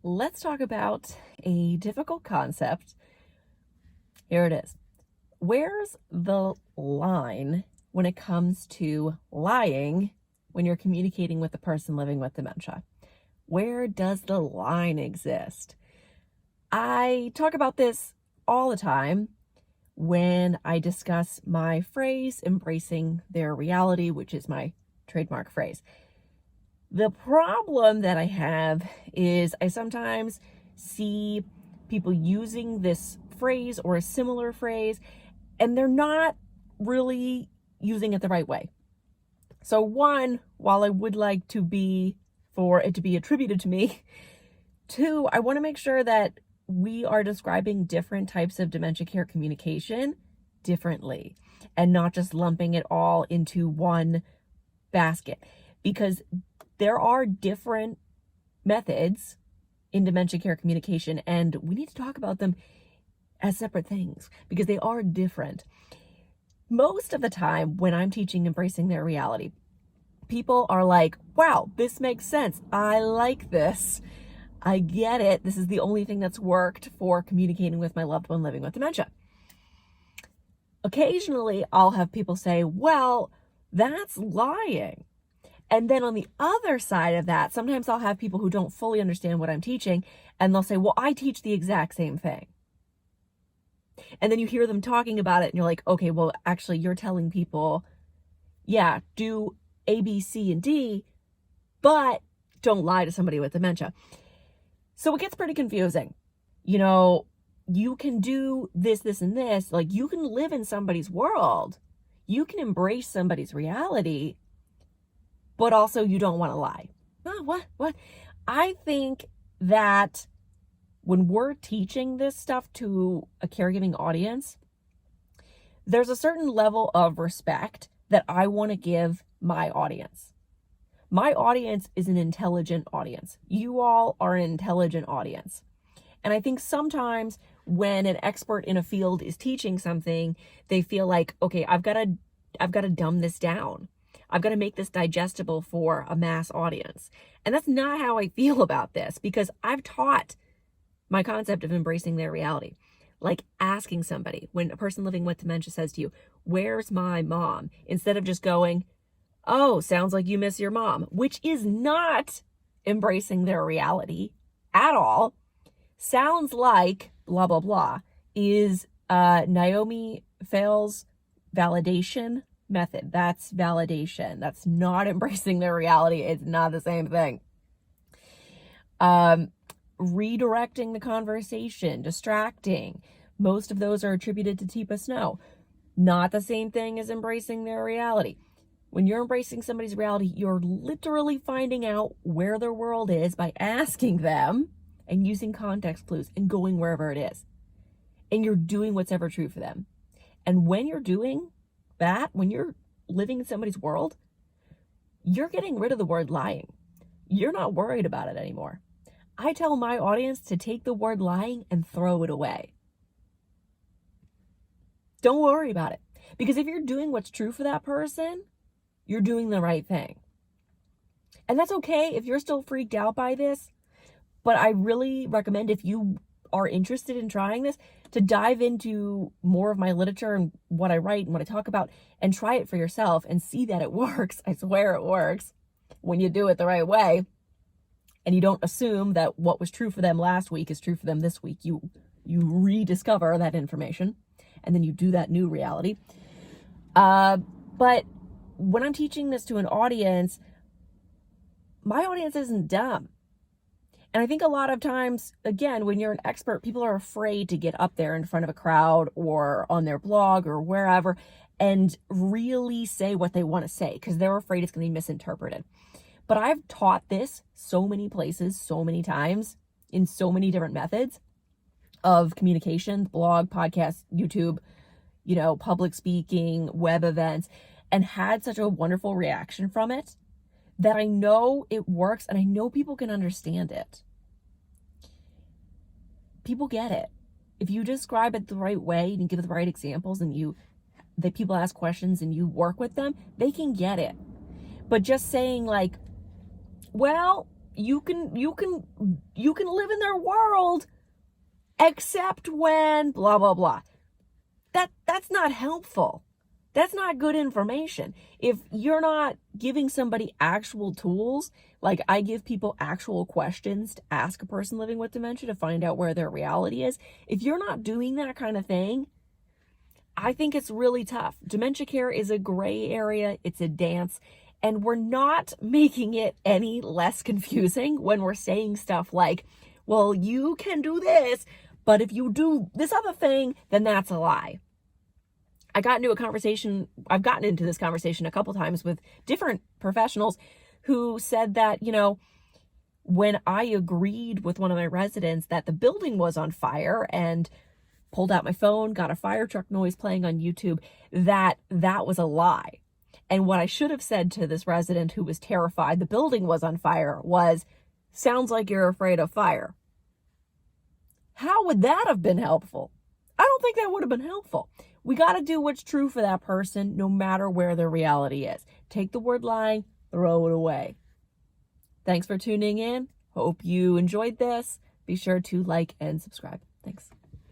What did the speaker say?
let's talk about a difficult concept. Here it is. Where's the line when it comes to lying when you're communicating with a person living with dementia? Where does the line exist? I talk about this all the time when I discuss my phrase, embracing their reality, which is my trademark phrase. The problem that I have is I sometimes see people using this phrase or a similar phrase, and they're not really using it the right way. So one, while I would like for it to be attributed to me, two, I want to make sure that we are describing different types of dementia care communication differently and not just lumping it all into one basket, because there are different methods in dementia care communication, and we need to talk about them as separate things because they are different. Most of the time when I'm teaching embracing their reality, people are like, wow, this makes sense. I like this. I get it. This is the only thing that's worked for communicating with my loved one living with dementia. Occasionally, I'll have people say, well, that's lying. And then on the other side of that, sometimes I'll have people who don't fully understand what I'm teaching, and they'll say, well, I teach the exact same thing. And then you hear them talking about it, and you're like, okay, well, actually, you're telling people, yeah, do A, B, C, and D, but don't lie to somebody with dementia. So it gets pretty confusing. You can do this, this, and this. Like, you can live in somebody's world. You can embrace somebody's reality, but also you don't want to lie. Oh, what? I think that when we're teaching this stuff to a caregiving audience, there's a certain level of respect that I want to give my audience. My audience is an intelligent audience. You all are an intelligent audience. And I think sometimes when an expert in a field is teaching something, they feel like, okay, I've got to dumb this down. I've got to make this digestible for a mass audience. And that's not how I feel about this, because I've taught my concept of embracing their reality. Like asking somebody, when a person living with dementia says to you, where's my mom? Instead of just going, oh, sounds like you miss your mom, which is not embracing their reality at all. Sounds like blah, blah, blah is Naomi Feil's validation method. That's validation. That's not embracing their reality. It's not the same thing. Redirecting the conversation, distracting. Most of those are attributed to Teepa Snow. Not the same thing as embracing their reality. When you're embracing somebody's reality, you're literally finding out where their world is by asking them and using context clues and going wherever it is. And you're doing what's ever true for them. And when you're doing that, when you're living in somebody's world, you're getting rid of the word lying. You're not worried about it anymore. I tell my audience to take the word lying and throw it away. Don't worry about it. Because if you're doing what's true for that person, you're doing the right thing. And that's okay if you're still freaked out by this. But I really recommend, if you are interested in trying this, to dive into more of my literature and what I write and what I talk about and try it for yourself and see that it works. I swear it works when you do it the right way. And you don't assume that what was true for them last week is true for them this week. You rediscover that information, and then you do that new reality. But when I'm teaching this to an audience, my audience isn't dumb. And I think a lot of times, again, when you're an expert, people are afraid to get up there in front of a crowd or on their blog or wherever and really say what they want to say because they're afraid it's going to be misinterpreted. But I've taught this so many places, so many times, in so many different methods of communication, blog, podcast, YouTube, public speaking, web events, and had such a wonderful reaction from it that I know it works and I know people can understand it. People get it. If you describe it the right way and you give the right examples and that people ask questions and you work with them, they can get it. But just saying like, well, you can live in their world, except when blah, blah, blah. That's not helpful. That's not good information. If you're not giving somebody actual tools, like I give people actual questions to ask a person living with dementia to find out where their reality is. If you're not doing that kind of thing, I think it's really tough. Dementia care is a gray area. It's a dance. And we're not making it any less confusing when we're saying stuff like, well, you can do this, but if you do this other thing, then that's a lie. I've gotten into this conversation a couple times with different professionals who said that, when I agreed with one of my residents that the building was on fire and pulled out my phone, got a fire truck noise playing on YouTube, that was a lie. And what I should have said to this resident who was terrified the building was on fire was, sounds like you're afraid of fire. How would that have been helpful? I don't think that would have been helpful. We got to do what's true for that person, no matter where their reality is. Take the word lying, throw it away. Thanks for tuning in. Hope you enjoyed this. Be sure to like and subscribe. Thanks.